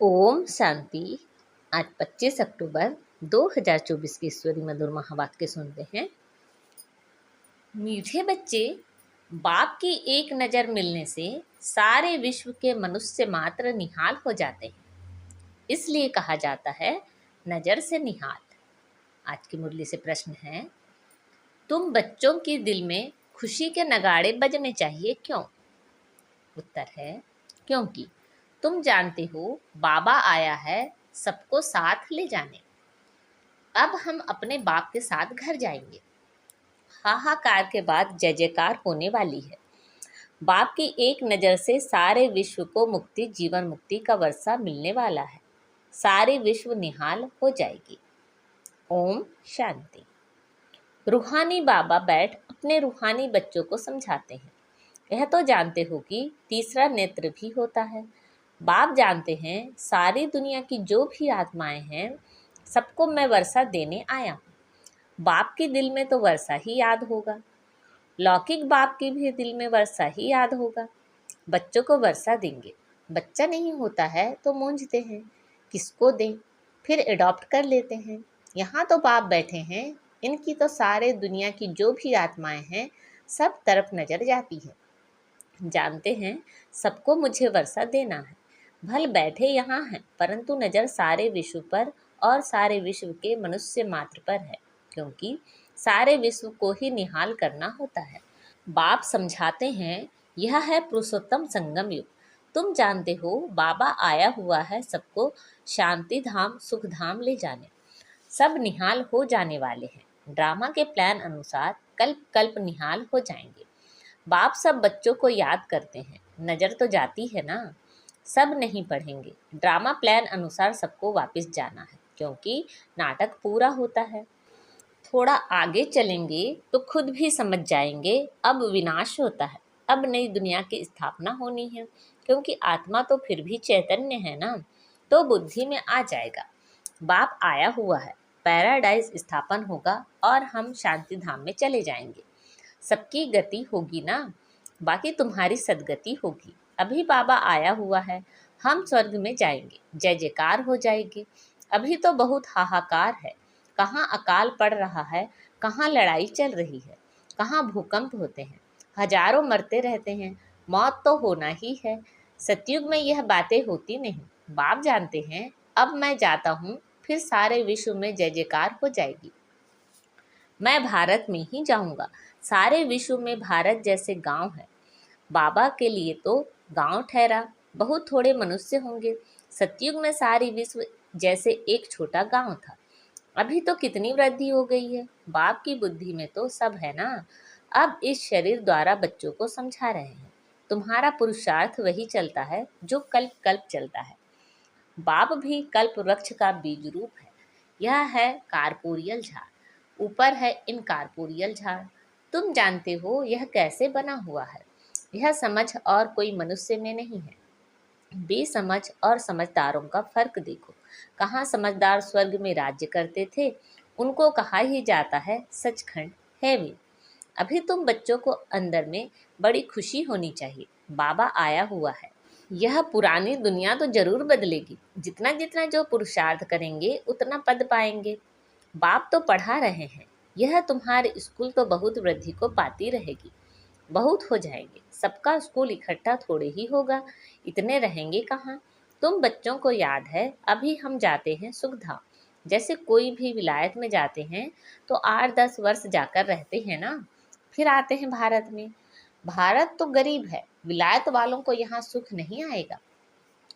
ओम शांति। आज 25 अक्टूबर 2024 की ईश्वरी मधुर महावाक्य सुनते हैं। मीठे बच्चे, बाप की एक नज़र मिलने से सारे विश्व के मनुष्य मात्र निहाल हो जाते हैं। इसलिए कहा जाता है नज़र से निहाल। आज की मुरली से प्रश्न है, तुम बच्चों के दिल में खुशी के नगाड़े बजने चाहिए, क्यों? उत्तर है, क्योंकि तुम जानते हो बाबा आया है सबको साथ ले जाने। अब हम अपने बाप के साथ घर जाएंगे। हाहाकार के बाद जय जयकार होने वाली है। बाप की एक नज़र से सारे विश्व को मुक्ति, जीवन मुक्ति का वर्षा मिलने वाला है। सारे विश्व निहाल हो जाएगी। ओम शांति। रूहानी बाबा बैठ अपने रूहानी बच्चों को समझाते हैं। यह तो जानते हो कि तीसरा नेत्र भी होता है। बाप जानते हैं सारी दुनिया की जो भी आत्माएं हैं सबको मैं वर्षा देने आया हूँ। बाप के दिल में तो वर्षा ही याद होगा, लौकिक बाप के भी दिल में वर्षा ही याद होगा। बच्चों को वर्षा देंगे। बच्चा नहीं होता है तो मूंझते हैं, किसको दें, फिर एडॉप्ट कर लेते हैं। यहाँ तो बाप बैठे हैं, इनकी तो सारे दुनिया की जो भी आत्माएं हैं सब तरफ नजर जाती है। जानते हैं सबको मुझे वर्षा देना है। भल बैठे यहाँ हैं, परंतु नज़र सारे विश्व पर और सारे विश्व के मनुष्य मात्र पर है, क्योंकि सारे विश्व को ही निहाल करना होता है। बाप समझाते हैं, यह है पुरुषोत्तम संगम युग। तुम जानते हो बाबा आया हुआ है सबको शांति धाम, सुख धाम ले जाने। सब निहाल हो जाने वाले हैं। ड्रामा के प्लान अनुसार कल्प कल्प निहाल हो जाएंगे। बाप सब बच्चों को याद करते हैं, नज़र तो जाती है ना। सब नहीं पढ़ेंगे। ड्रामा प्लान अनुसार सबको वापस जाना है, क्योंकि नाटक पूरा होता है। थोड़ा आगे चलेंगे तो खुद भी समझ जाएंगे अब विनाश होता है। अब नई दुनिया की स्थापना होनी है, क्योंकि आत्मा तो फिर भी चैतन्य है ना, तो बुद्धि में आ जाएगा बाप आया हुआ है। पैराडाइज स्थापन होगा और हम शांति धाम में चले जाएंगे। सबकी गति होगी ना, बाकी तुम्हारी सदगति होगी। अभी बाबा आया हुआ है, हम स्वर्ग में जाएंगे, जय जयकार हो जाएगी। अभी तो बहुत हाहाकार है, कहाँ अकाल पड़ रहा है, कहाँ लड़ाई चल रही है, कहाँ भूकंप होते हैं, हजारों मरते रहते हैं। मौत तो होना ही है। सतयुग में यह बातें होती नहीं। बाप जानते हैं अब मैं जाता हूँ, फिर सारे विश्व में जय जयकार हो जाएगी। मैं भारत में ही जाऊंगा। सारे विश्व में भारत जैसे गांव है। बाबा के लिए तो गांव ठहरा, बहुत थोड़े मनुष्य होंगे। सतयुग में सारी विश्व जैसे एक छोटा गांव था। अभी तो कितनी वृद्धि हो गई है। बाप की बुद्धि में तो सब है ना। अब इस शरीर द्वारा बच्चों को समझा रहे हैं। तुम्हारा पुरुषार्थ वही चलता है जो कल्प कल्प चलता है। बाप भी कल्प वृक्ष का बीज रूप है। यह है कारपोरियल झाड़, ऊपर है इनकारपोरियल झाड़। तुम जानते हो यह कैसे बना हुआ है। यह समझ और कोई मनुष्य में नहीं है। बेसमझ और समझदारों का फर्क देखो। कहाँ समझदार स्वर्ग में राज्य करते थे, उनको कहा ही जाता है सचखंड है वे। अभी तुम बच्चों को अंदर में बड़ी खुशी होनी चाहिए। बाबा आया हुआ है। यह पुरानी दुनिया तो जरूर बदलेगी। जितना जितना जो पुरुषार्थ करेंगे उतना पद पाएंगे। बाप तो पढ़ा रहे हैं। यह तुम्हारे स्कूल तो बहुत वृद्धि को पाती रहेगी। बहुत हो जाएंगे। सबका स्कूल इकट्ठा थोड़े ही होगा, इतने रहेंगे कहाँ। तुम बच्चों को याद है अभी हम जाते हैं सुखधाम। जैसे कोई भी विलायत में जाते हैं तो 8-10 वर्ष जाकर रहते हैं ना, फिर आते हैं भारत में। भारत तो गरीब है, विलायत वालों को यहाँ सुख नहीं आएगा।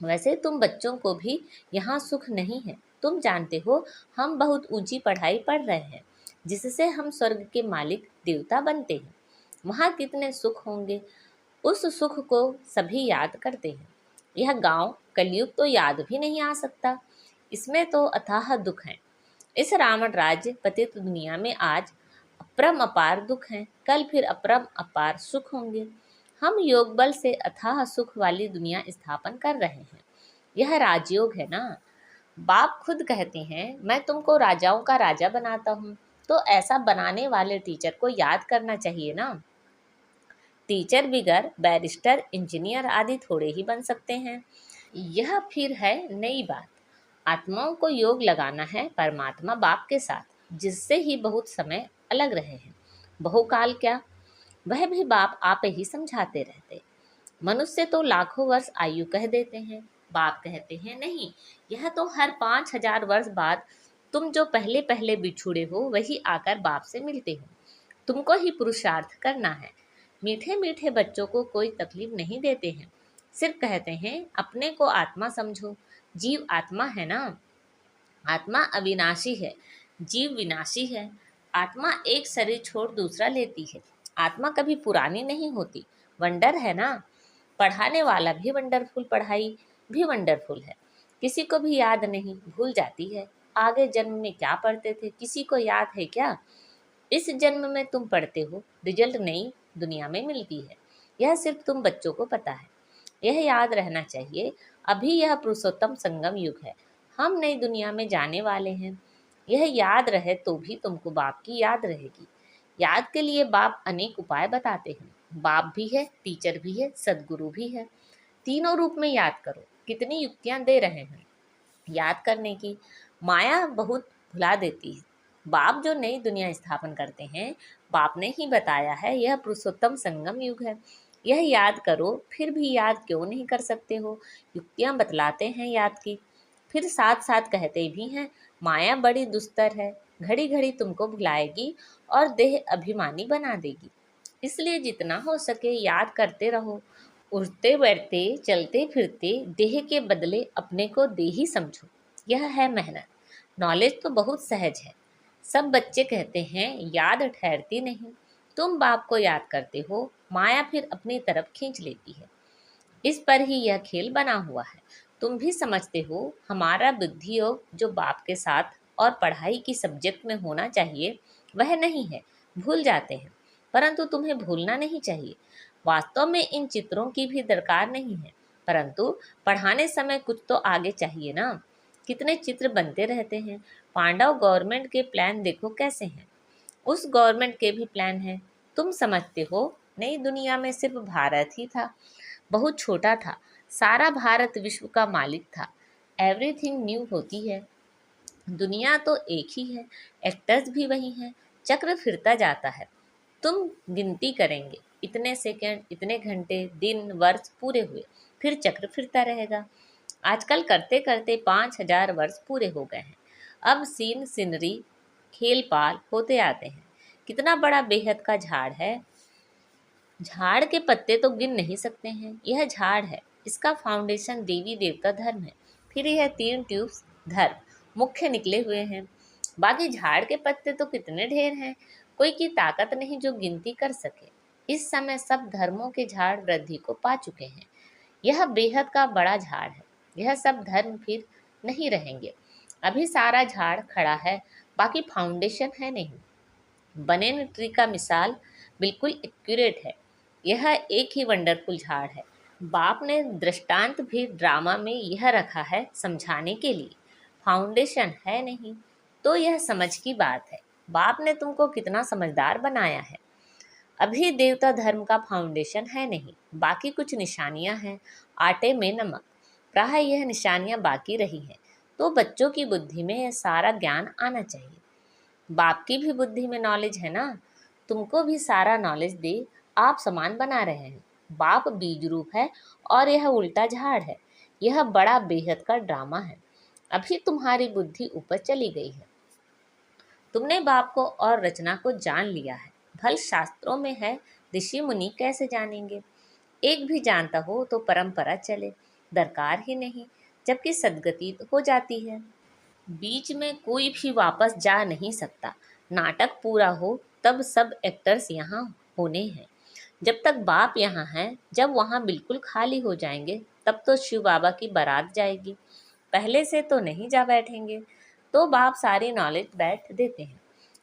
वैसे तुम बच्चों को भी यहाँ सुख नहीं है। तुम जानते हो हम बहुत ऊंची पढ़ाई पढ़ रहे हैं, जिससे हम स्वर्ग के मालिक देवता बनते हैं। वहाँ कितने सुख होंगे, उस सुख को सभी याद करते हैं। यह गांव कलयुग तो याद भी नहीं आ सकता। इसमें तो अथाह दुख है। इस रावण राज्य पतित दुनिया में आज अपरम अपार दुख हैं, कल फिर अपरम अपार सुख होंगे। हम योग बल से अथाह सुख वाली दुनिया स्थापन कर रहे हैं। यह राजयोग है ना। बाप खुद कहते हैं मैं तुमको राजाओं का राजा बनाता हूँ। तो ऐसा बनाने वाले टीचर को याद करना चाहिए ना। टीचर बिगर बैरिस्टर, इंजीनियर आदि थोड़े ही बन सकते हैं। यह फिर है नई बात। आत्माओं को योग लगाना है परमात्मा बाप के साथ, जिससे ही बहुत समय अलग रहे हैं। बहुकाल क्या, वह भी बाप आप ही समझाते रहते। मनुष्य तो लाखों वर्ष आयु कह देते हैं, बाप कहते हैं नहीं, यह तो हर 5,000 वर्ष बाद तुम जो पहले पहले बिछुड़े हो वही आकर बाप से मिलते हो। तुमको ही पुरुषार्थ करना है। मीठे मीठे बच्चों को कोई तकलीफ नहीं देते हैं, सिर्फ कहते हैं अपने को आत्मा समझो। जीव आत्मा है ना, आत्मा अविनाशी है, जीव विनाशी है। आत्मा एक शरीर छोड़ दूसरा लेती है, आत्मा कभी पुरानी नहीं होती। वंडर है ना, पढ़ाने वाला भी वंडरफुल, पढ़ाई भी वंडरफुल है। किसी को भी याद नहीं, भूल जाती है। आगे जन्म में क्या पढ़ते थे किसी को याद है क्या? इस जन्म में तुम पढ़ते हो, रिजल्ट नई दुनिया में मिलती है। यह सिर्फ तुम बच्चों को पता है। यह याद रहना चाहिए, अभी यह पुरुषोत्तम संगम युग है। हम नई दुनिया में जाने वाले हैं। यह याद रहे तो भी तुमको बाप की याद रहेगी। याद के लिए बाप अनेक उपाय बताते हैं। बाप भी है, टीचर भी है, सदगुरु भी है। तीनों रूप में याद करो। कितनी युक्तियां दे रहे हैं याद करने की। माया बहुत भुला देती है। बाप जो नई दुनिया स्थापन करते हैं, बाप ने ही बताया है यह पुरुषोत्तम संगम युग है। यह याद करो, फिर भी याद क्यों नहीं कर सकते हो? युक्तियां बतलाते हैं याद की, फिर साथ साथ कहते भी हैं माया बड़ी दुस्तर है, घड़ी घड़ी तुमको भुलाएगी और देह अभिमानी बना देगी। इसलिए जितना हो सके याद करते रहो। उठते बैठते चलते फिरते देह के बदले अपने को देही समझो। यह है मेहनत। नॉलेज तो बहुत सहज है। सब बच्चे कहते हैं याद ठहरती नहीं। तुम बाप को याद करते हो, माया फिर अपनी तरफ खींच लेती है। इस पर ही यह खेल बना हुआ है। तुम भी समझते हो हमारा बुद्धि योग जो बाप के साथ और पढ़ाई की सब्जेक्ट में होना चाहिए वह नहीं है, भूल जाते हैं। परंतु तुम्हें भूलना नहीं चाहिए। वास्तव में इन चित्रों की भी दरकार नहीं है, परंतु पढ़ाने समय कुछ तो आगे चाहिए ना। कितने चित्र बनते रहते हैं। पांडव गवर्नमेंट के प्लान देखो कैसे हैं, उस गवर्नमेंट के भी प्लान हैं। तुम समझते हो नई दुनिया में सिर्फ भारत ही था, बहुत छोटा था। सारा भारत विश्व का मालिक था। एवरीथिंग न्यू होती है। दुनिया तो एक ही है, एक्टर्स भी वही हैं। चक्र फिरता जाता है। तुम गिनती करेंगे, इतने सेकंड, इतने घंटे, दिन, वर्ष पूरे हुए, फिर चक्र फिरता रहेगा। आजकल करते करते 5,000 वर्ष पूरे हो गए हैं। अब सीन सीनरी खेल पाल होते आते हैं। कितना बड़ा बेहद का झाड़ है। झाड़ के पत्ते तो गिन नहीं सकते हैं। यह झाड़ है, इसका फाउंडेशन देवी देवता धर्म है। फिर यह 3 ट्यूब्स धर्म मुख्य निकले हुए हैं। बाकी झाड़ के पत्ते तो कितने ढेर हैं, कोई की ताकत नहीं जो गिनती कर सके। इस समय सब धर्मों के झाड़ वृद्धि को पा चुके हैं। यह बेहद का बड़ा झाड़ है। यह सब धर्म फिर नहीं रहेंगे। अभी सारा झाड़ खड़ा है, बाकी फाउंडेशन है नहीं। बनेन ट्री का मिसाल बिल्कुल एक्यूरेट है। यह एक ही वंडरफुल झाड़ है। बाप ने दृष्टांत भी ड्रामा में यह रखा है समझाने के लिए। फाउंडेशन है नहीं तो यह समझ की बात है। बाप ने तुमको कितना समझदार बनाया है। अभी देवता धर्म का फाउंडेशन है नहीं, बाकी कुछ निशानियां हैं, आटे में नमक। प्राय यह निशानियां बाकी रही हैं, तो बच्चों की बुद्धि में यह सारा ज्ञान आना चाहिए। बाप की भी बुद्धि में नॉलेज है ना, तुमको भी सारा नॉलेज दे। आप समान बना रहे हैं। बाप बीज रूप है और यह उल्टा झाड़ है। यह बड़ा बेहद का ड्रामा है। अभी तुम्हारी बुद्धि ऊपर चली गई है। तुमने बाप को और रचना को जान लिया है। भल शास्त्रों में है, ऋषि मुनि कैसे जानेंगे? एक भी जानता हो तो परंपरा चले, दरकार ही नहीं, जबकि सदगति हो जाती है। बीच में कोई भी वापस जा नहीं सकता। नाटक पूरा हो तब सब एक्टर्स यहाँ होने हैं। जब तक बाप यहाँ हैं, जब वहाँ बिल्कुल खाली हो जाएंगे तब तो शिव बाबा की बारात जाएगी। पहले से तो नहीं जा बैठेंगे, तो बाप सारी नॉलेज बैठ देते हैं।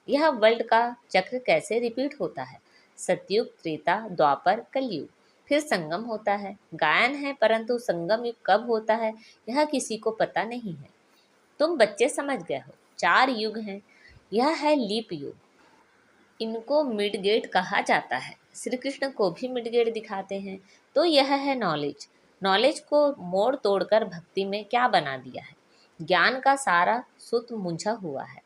यह वर्ल्ड का चक्र कैसे रिपीट होता है? सतयुग, त्रेता, द्वापर, कलयुग, फिर संगम होता है। गायन है, परंतु संगम युग कब होता है यह किसी को पता नहीं है। तुम बच्चे समझ गए हो, 4 युग हैं। यह है लीप युग, इनको मिडगेट कहा जाता है। श्री कृष्ण को भी मिडगेट दिखाते हैं। तो यह है नॉलेज। नॉलेज को मोड़ तोड़कर भक्ति में क्या बना दिया है। ज्ञान का सारा सूत्र मुंझा हुआ है।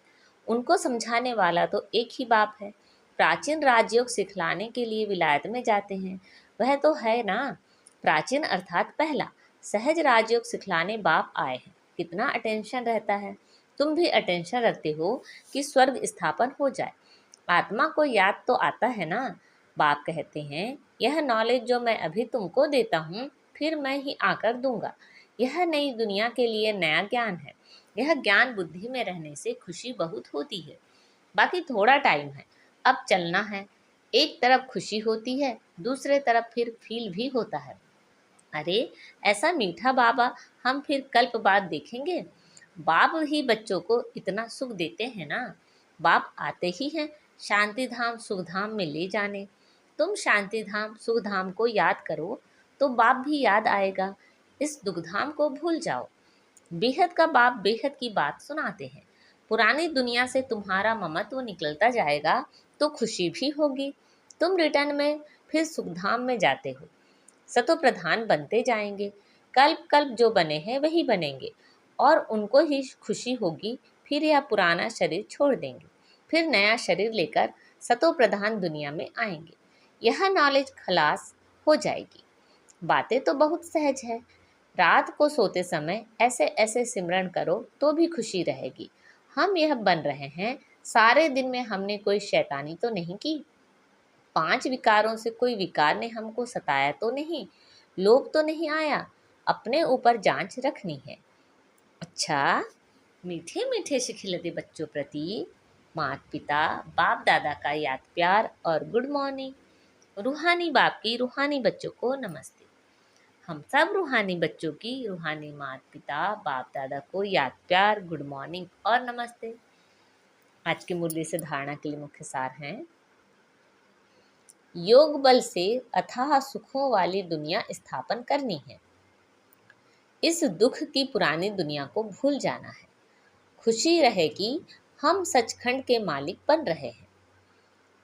उनको समझाने वाला तो एक ही बाप है। प्राचीन राजयोग सिखलाने के लिए विलायत में जाते हैं, वह तो है ना। प्राचीन अर्थात पहला सहज राजयोग सिखलाने बाप आए हैं। कितना अटेंशन रहता है। तुम भी अटेंशन रखते हो कि स्वर्ग स्थापन हो जाए। आत्मा को याद तो आता है ना। बाप कहते हैं, यह नॉलेज जो मैं अभी तुमको देता हूँ, फिर मैं ही आकर दूंगा। यह नई दुनिया के लिए नया ज्ञान है। यह ज्ञान बुद्धि में रहने से खुशी बहुत होती है। बाकी थोड़ा टाइम है, अब चलना है। एक तरफ खुशी होती है, दूसरे तरफ फिर फील भी होता है। अरे ऐसा मीठा बाबा हम फिर कल्प बाद देखेंगे। बाप ही बच्चों को इतना सुख देते हैं ना। बाप आते ही हैं शांति धाम सुख धाम में ले जाने। तुम शांति धाम सुख धाम को याद करो तो बाप भी याद आएगा। इस दुख धाम को भूल जाओ। बेहद का बाप बेहद की बात सुनाते हैं। पुरानी दुनिया से तुम्हारा ममत्व निकलता जाएगा तो खुशी भी होगी। तुम रिटर्न में फिर सुखधाम में जाते हो, सतो प्रधान बनते जाएंगे। कल्प कल्प जो बने हैं वही बनेंगे और उनको ही खुशी होगी। फिर यह पुराना शरीर छोड़ देंगे, फिर नया शरीर लेकर सतो प्रधान दुनिया में आएंगे। यह नॉलेज खलास हो जाएगी। बातें तो बहुत सहज है। रात को सोते समय ऐसे ऐसे सिमरन करो तो भी खुशी रहेगी। हम यह बन रहे हैं, सारे दिन में हमने कोई शैतानी तो नहीं की। 5 विकारों से कोई विकार ने हमको सताया तो नहीं। लोभ तो नहीं आया। अपने ऊपर जांच रखनी है। अच्छा, मीठे मीठे शिखिलते बच्चों प्रति माता पिता बाप दादा का याद प्यार और गुड मॉर्निंग। रूहानी बाप की रूहानी बच्चों को नमस्ते। हम सब रूहानी बच्चों की रूहानी माता पिता बाप दादा को याद प्यार गुड मॉर्निंग और नमस्ते। आज की मुरली से धारणा के लिए मुख्य सार हैं। योग बल से अथाह सुखों वाली दुनिया स्थापन करनी है। इस दुख की पुरानी दुनिया को भूल जाना है। खुशी रहे कि हम सचखंड के मालिक बन रहे हैं।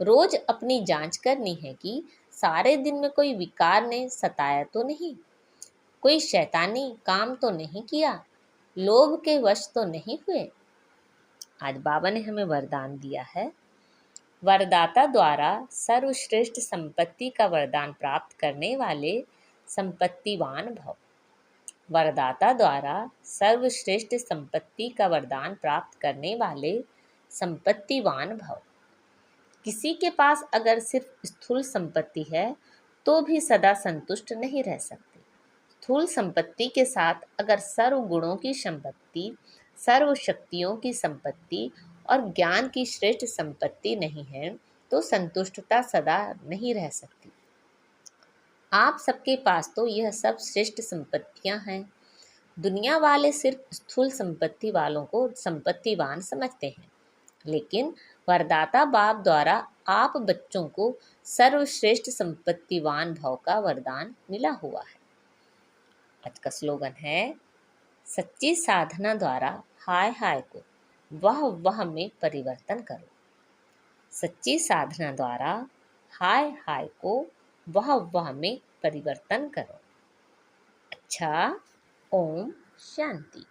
रोज अपनी जांच करनी है कि सारे दिन में कोई विकार ने सताया तो नहीं, कोई शैतानी काम तो नहीं किया, लोभ के वश तो नहीं हुए। आज बाबा ने हमें वरदान दिया है। वरदाता द्वारा सर्वश्रेष्ठ संपत्ति का वरदान प्राप्त करने वाले संपत्तिवान भव। वरदाता द्वारा सर्वश्रेष्ठ संपत्ति का वरदान प्राप्त करने वाले संपत्तिवान भव। किसी के पास अगर सिर्फ स्थूल संपत्ति है तो भी सदा संतुष्ट नहीं रह सकते। स्थूल संपत्ति के साथ अगर सर्व गुणों की संपत्ति, सर्व शक्तियों की संपत्ति और ज्ञान की श्रेष्ठ संपत्ति नहीं है तो संतुष्टता सदा नहीं रह सकती। आप सबके पास तो यह सब श्रेष्ठ संपत्तियां हैं। दुनिया वाले सिर्फ स्थूल संपत्ति वालों को संपत्तिवान समझते हैं, लेकिन वरदाता बाप द्वारा आप बच्चों को सर्वश्रेष्ठ संपत्तिवान भव का वरदान मिला हुआ है। आज का स्लोगन है, सच्ची साधना द्वारा हाय हाय को वह वह में परिवर्तन करो। सच्ची साधना द्वारा हाय हाय को वह वह में परिवर्तन करो। अच्छा, ओम शांति।